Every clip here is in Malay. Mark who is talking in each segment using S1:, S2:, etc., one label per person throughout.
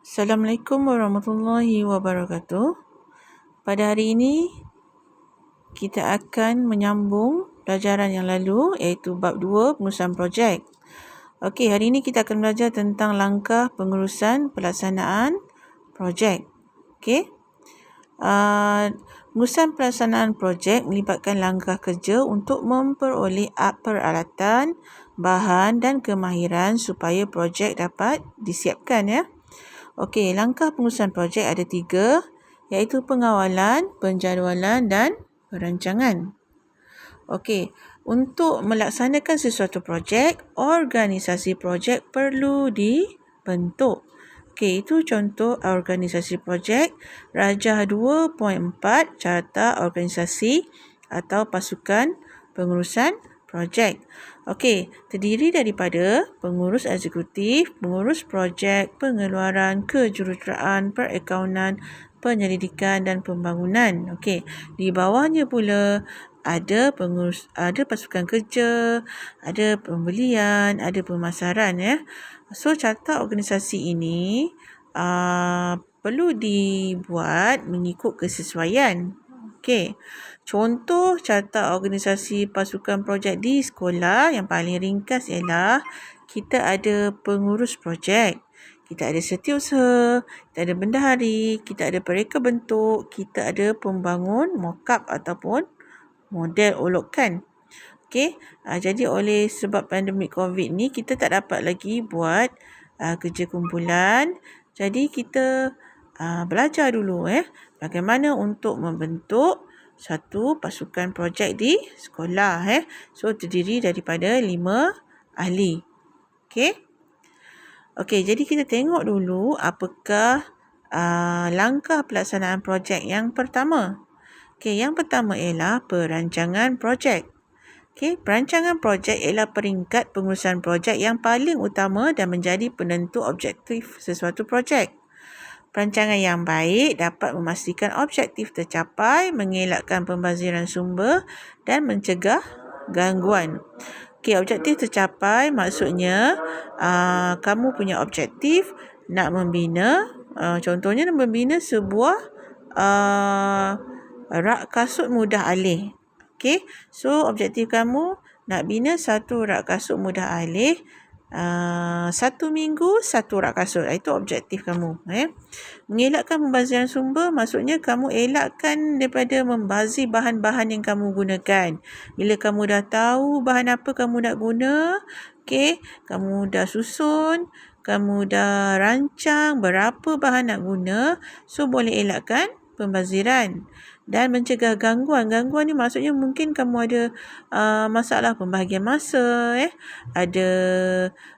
S1: Assalamualaikum warahmatullahi wabarakatuh. Pada hari ini, kita akan menyambung pelajaran yang lalu iaitu bab 2 pengurusan projek. Okey, hari ini kita akan belajar tentang langkah pengurusan pelaksanaan projek. Okey. Pengurusan pelaksanaan projek melibatkan langkah kerja untuk memperoleh peralatan, bahan dan kemahiran supaya projek dapat disiapkan ya. Okey, langkah pengurusan projek ada 3 iaitu pengawalan, penjadualan dan perancangan. Okey, untuk melaksanakan sesuatu projek, organisasi projek perlu dibentuk. Okey, itu contoh organisasi projek Rajah 2.4 Carta Organisasi atau Pasukan Pengurusan Projek. Okey, terdiri daripada pengurus eksekutif, pengurus projek, pengeluaran, kejuruteraan, perakaunan, penyelidikan dan pembangunan. Okey, di bawahnya pula ada pasukan kerja, ada pembelian, ada pemasaran ya. So carta organisasi ini perlu dibuat mengikut kesesuaian. Okey. Contoh carta organisasi pasukan projek di sekolah yang paling ringkas ialah kita ada pengurus projek, kita ada setiausaha, kita ada bendahari, kita ada pereka bentuk, kita ada pembangun mock-up ataupun model olokkan. Okey, jadi oleh sebab pandemik COVID ni kita tak dapat lagi buat kerja kumpulan. Jadi kita belajar dulu bagaimana untuk membentuk satu pasukan projek di sekolah So terdiri daripada 5 ahli. Okey. Okey, jadi kita tengok dulu apakah langkah pelaksanaan projek yang pertama. Okey, yang pertama ialah perancangan projek. Okey, perancangan projek ialah peringkat pengurusan projek yang paling utama dan menjadi penentu objektif sesuatu projek. Perancangan yang baik dapat memastikan objektif tercapai, mengelakkan pembaziran sumber dan mencegah gangguan. Okey, objektif tercapai maksudnya kamu punya objektif nak membina, contohnya nak membina sebuah rak kasut mudah alih. Okey, so objektif kamu nak bina satu rak kasut mudah alih, 1 minggu 1 rak kasut. Itu objektif kamu. Mengelakkan pembaziran sumber maksudnya kamu elakkan daripada membazir bahan-bahan yang kamu gunakan. Bila kamu dah tahu bahan apa kamu nak guna, okey, kamu dah susun, kamu dah rancang berapa bahan nak guna, so boleh elakkan pembaziran dan mencegah gangguan. Gangguan ni maksudnya mungkin kamu ada masalah pembahagian masa, ada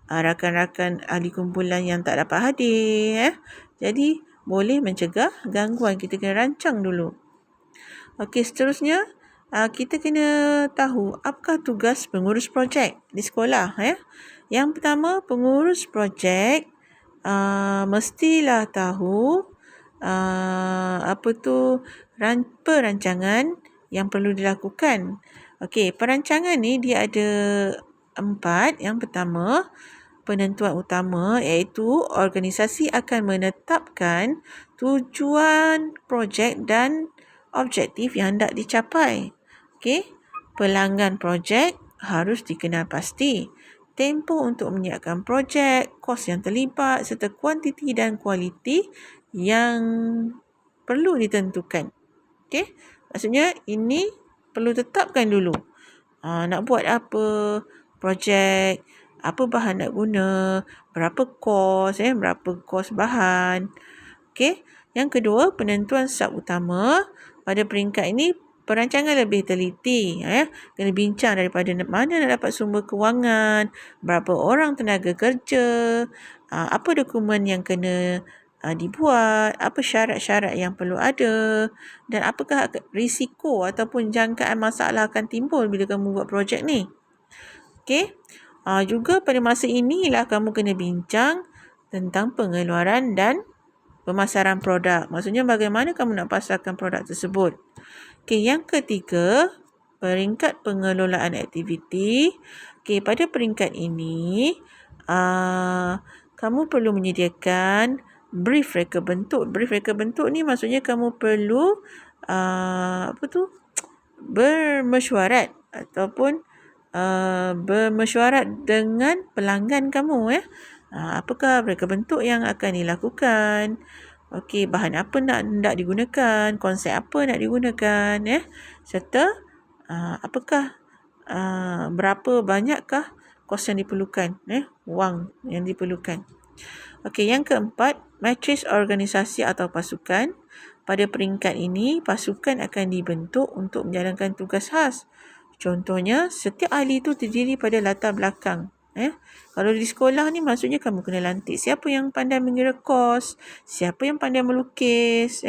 S1: rakan-rakan ahli kumpulan yang tak dapat hadir. Jadi boleh mencegah gangguan. Kita kena rancang dulu. Okey, seterusnya kita kena tahu apakah tugas pengurus projek di sekolah. Yang pertama, pengurus projek mestilah tahu perancangan yang perlu dilakukan. Okey, perancangan ni dia ada 4. Yang pertama, penentuan utama iaitu organisasi akan menetapkan tujuan projek dan objektif yang hendak dicapai. Okey, pelanggan projek harus dikenal pasti. Tempoh untuk menyiapkan projek, kos yang terlibat serta kuantiti dan kualiti yang perlu ditentukan. Okey, maksudnya ini perlu tetapkan dulu. Nak buat apa projek, apa bahan nak guna, berapa kos bahan. Okey, yang kedua, penentuan sub utama. Pada peringkat ini perancangan lebih teliti. Kena bincang daripada mana nak dapat sumber kewangan, berapa orang tenaga kerja, apa dokumen yang kena dibuat, apa syarat-syarat yang perlu ada dan apakah risiko ataupun jangkaan masalah akan timbul bila kamu buat projek ni. Okey. Juga pada masa inilah kamu kena bincang tentang pengeluaran dan pemasaran produk. Maksudnya bagaimana kamu nak pasarkan produk tersebut. Okey, yang ketiga, peringkat pengelolaan aktiviti. Okey, pada peringkat ini kamu perlu menyediakan brief reka bentuk. Brief reka bentuk ni maksudnya kamu perlu bermesyuarat ataupun bermesyuarat dengan pelanggan kamu. Apakah reka bentuk yang akan dilakukan? Okey, bahan apa nak digunakan, konsep apa nak digunakan, serta apakah berapa banyakkah kos yang diperlukan, wang yang diperlukan. Okey, yang keempat, matris organisasi atau pasukan. Pada peringkat ini, pasukan akan dibentuk untuk menjalankan tugas khas. Contohnya, setiap ahli itu terdiri pada latar belakang. Kalau di sekolah ni maksudnya kamu kena lantik siapa yang pandai mengira kos, siapa yang pandai melukis,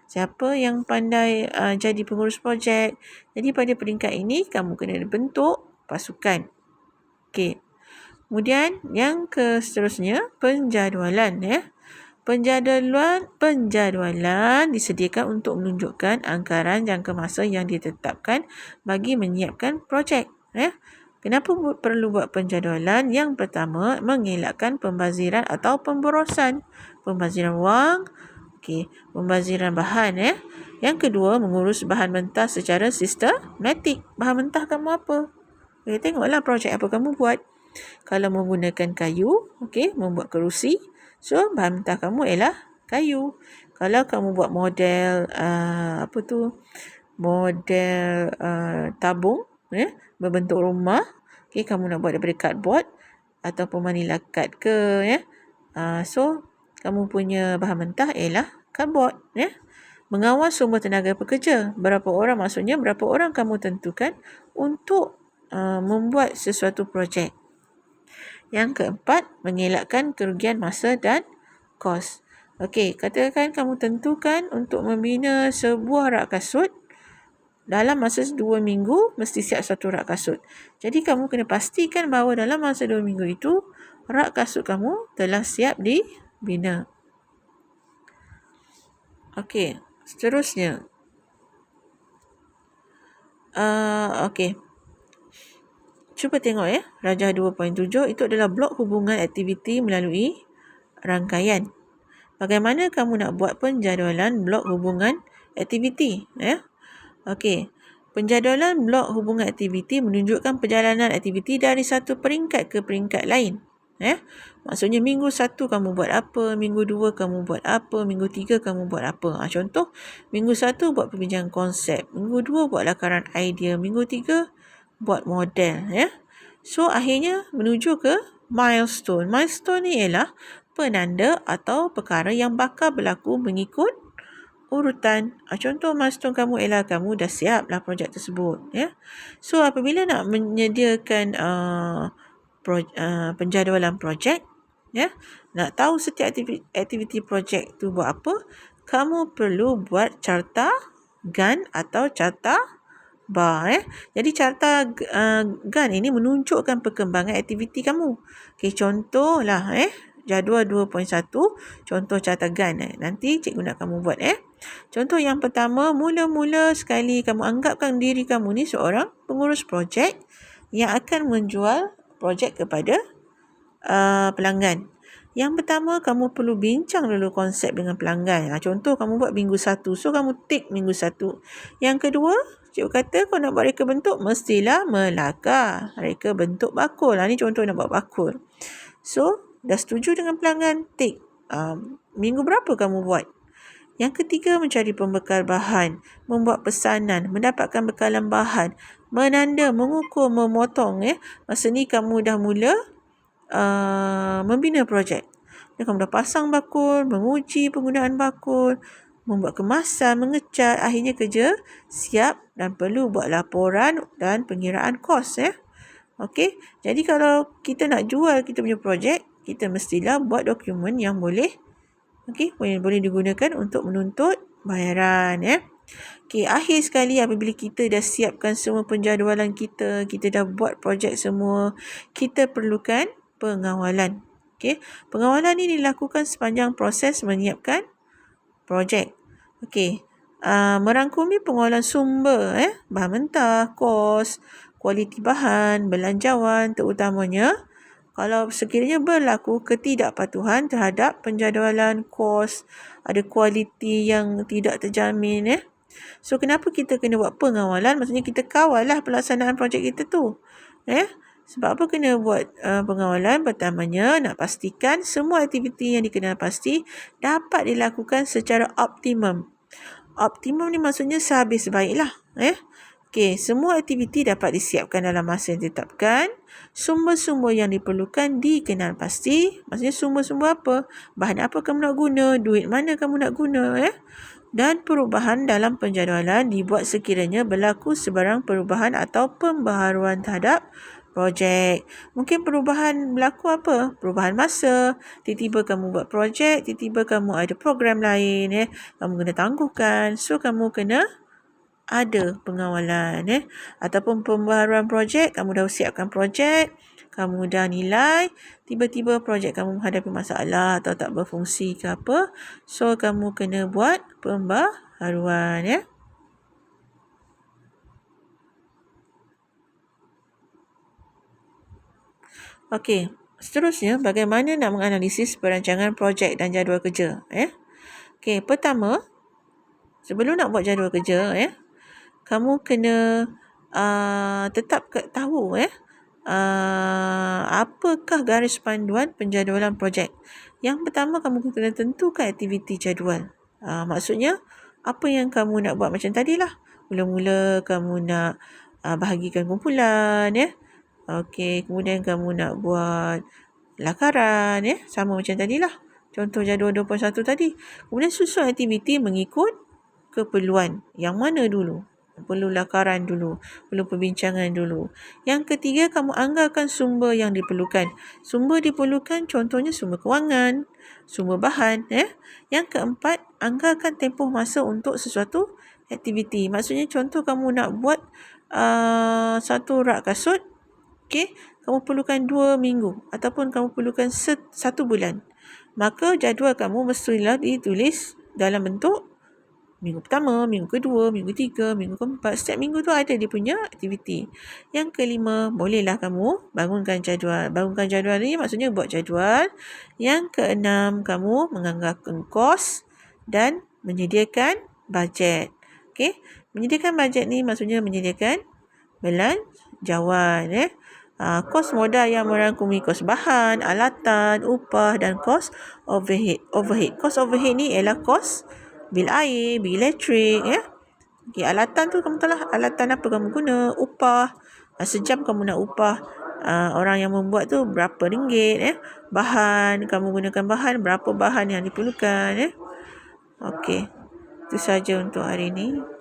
S1: siapa yang pandai jadi pengurus projek. Jadi pada peringkat ini kamu kena bentuk pasukan. Okey. Kemudian yang seterusnya, penjadualan. Penjadualan disediakan untuk menunjukkan anggaran jangka masa yang ditetapkan bagi menyiapkan projek. Kenapa perlu buat penjadualan? Yang pertama, mengelakkan pembaziran atau pemborosan. Pembaziran wang, pembaziran bahan. Yang kedua, mengurus bahan mentah secara sistematik. Bahan mentah kamu apa? Tengoklah projek apa kamu buat. Kalau menggunakan kayu, membuat kerusi, so bahan mentah kamu ialah kayu. Kalau kamu buat model model tabung, berbentuk rumah, kamu nak buat daripada cardboard ataupun manila card ke, so kamu punya bahan mentah ialah cardboard. Mengawal sumber tenaga pekerja. Berapa orang, maksudnya berapa orang kamu tentukan untuk membuat sesuatu projek. Yang keempat, mengelakkan kerugian masa dan kos. Katakan kamu tentukan untuk membina sebuah rak kasut. Dalam masa 2 minggu, mesti siap satu rak kasut. Jadi, kamu kena pastikan bahawa dalam masa 2 minggu itu, rak kasut kamu telah siap dibina. Seterusnya. Cuba tengok Rajah 2.7 itu adalah blok hubungan aktiviti melalui rangkaian. Bagaimana kamu nak buat penjadualan blok hubungan aktiviti? Penjadualan blok hubungan aktiviti menunjukkan perjalanan aktiviti dari satu peringkat ke peringkat lain. Maksudnya minggu 1 kamu buat apa, minggu 2 kamu buat apa, minggu 3 kamu buat apa. Contoh, minggu 1 buat perbincangan konsep, minggu 2 buat lakaran idea, minggu 3 buat model. So, akhirnya menuju ke milestone. Milestone ni ialah penanda atau perkara yang bakal berlaku mengikut urutan. Contoh milestone kamu ialah kamu dah siap lah projek tersebut. So, apabila nak menyediakan penjadualan projek, nak tahu setiap aktiviti projek tu buat apa, kamu perlu buat carta Gantt atau carta bar. Jadi carta Gantt ini menunjukkan perkembangan aktiviti kamu. Contohlah jadual 2.1, contoh carta Gantt. Nanti cikgu nak kamu buat. Contoh yang pertama, mula-mula sekali kamu anggapkan diri kamu ni seorang pengurus projek yang akan menjual projek kepada pelanggan. Yang pertama, kamu perlu bincang dulu konsep dengan pelanggan. Contoh, kamu buat minggu 1. So, kamu tik minggu 1. Yang kedua, cikgu kata kau nak buat reka bentuk, mestilah melakar. Reka bentuk bakul. Ni contoh nak buat bakul. So, dah setuju dengan pelanggan, tik. Minggu berapa kamu buat? Yang ketiga, mencari pembekal bahan. Membuat pesanan. Mendapatkan bekalan bahan. Menanda, mengukur, memotong. Masa ni kamu dah mula membina projek. Kamu dah pasang bakul, menguji penggunaan bakul, membuat kemasan, mengecat. Akhirnya kerja siap dan perlu buat laporan dan pengiraan kos. Jadi kalau kita nak jual kita punya projek, kita mestilah buat dokumen yang boleh digunakan untuk menuntut bayaran. Akhir sekali, apabila kita dah siapkan semua penjadualan kita dah buat projek semua, kita perlukan pengawalan. Pengawalan ini dilakukan sepanjang proses menyiapkan projek. Merangkumi pengawalan sumber, bahan mentah, kos, kualiti bahan, belanjawan, terutamanya kalau sekiranya berlaku ketidakpatuhan terhadap penjadualan kos, ada kualiti yang tidak terjamin. So, kenapa kita kena buat pengawalan? Maksudnya kita kawal lah pelaksanaan projek kita tu. Sebab apa kena buat pengawalan? Pertamanya, nak pastikan semua aktiviti yang dikenal pasti dapat dilakukan secara optimum. Optimum ni maksudnya sehabis baiklah. Okey, semua aktiviti dapat disiapkan dalam masa yang ditetapkan. Sumber-sumber yang diperlukan dikenal pasti. Maksudnya sumber-sumber apa? Bahan apa kamu nak guna? Duit mana kamu nak guna? Dan perubahan dalam penjadualan dibuat sekiranya berlaku sebarang perubahan atau pembaharuan terhadap projek. Mungkin perubahan berlaku apa? Perubahan masa. Tiba-tiba kamu buat projek, tiba-tiba kamu ada program lain. Kamu kena tangguhkan. So, kamu kena ada pengawalan. Ataupun pembaharuan projek, kamu dah siapkan projek, kamu dah nilai, tiba-tiba projek kamu menghadapi masalah atau tak berfungsi ke apa. So, kamu kena buat pembaharuan. Okey, seterusnya bagaimana nak menganalisis perancangan projek dan jadual kerja. Okey, pertama, sebelum nak buat jadual kerja, kamu kena tetap tahu apakah garis panduan penjadualan projek. Yang pertama, kamu kena tentukan aktiviti jadual. Maksudnya, apa yang kamu nak buat macam tadilah. Mula-mula kamu nak bahagikan kumpulan. Okey, kemudian kamu nak buat lakaran. Sama macam tadilah. Contoh jadual 21 tadi. Kemudian susun aktiviti mengikut keperluan. Yang mana dulu? Perlu lakaran dulu, perlu perbincangan dulu. Yang ketiga, kamu anggarkan sumber yang diperlukan. Sumber diperlukan contohnya sumber kewangan, sumber bahan. Yang keempat, anggarkan tempoh masa untuk sesuatu aktiviti. Maksudnya contoh kamu nak buat satu rak kasut, kamu perlukan 2 minggu ataupun kamu perlukan 1 bulan. Maka jadual kamu mestilah ditulis dalam bentuk minggu pertama, minggu kedua, minggu ketiga, minggu keempat. Setiap minggu tu ada dia punya aktiviti. Yang kelima, bolehlah kamu bangunkan jadual. Bangunkan jadual ni maksudnya buat jadual. Yang keenam, kamu menganggarkan kos dan menyediakan bajet. Menyediakan bajet ni maksudnya menyediakan belanjawan. Kos modal yang merangkumi kos bahan, alatan, upah dan kos overhead. Kos overhead ni ialah kos bil air, bil elektrik. Alatan tu kamu tahu lah, alatan apa kamu guna, upah. Sejam kamu nak upah orang yang membuat tu berapa ringgit. Bahan, kamu gunakan bahan, berapa bahan yang diperlukan. Okey, itu saja untuk hari ini.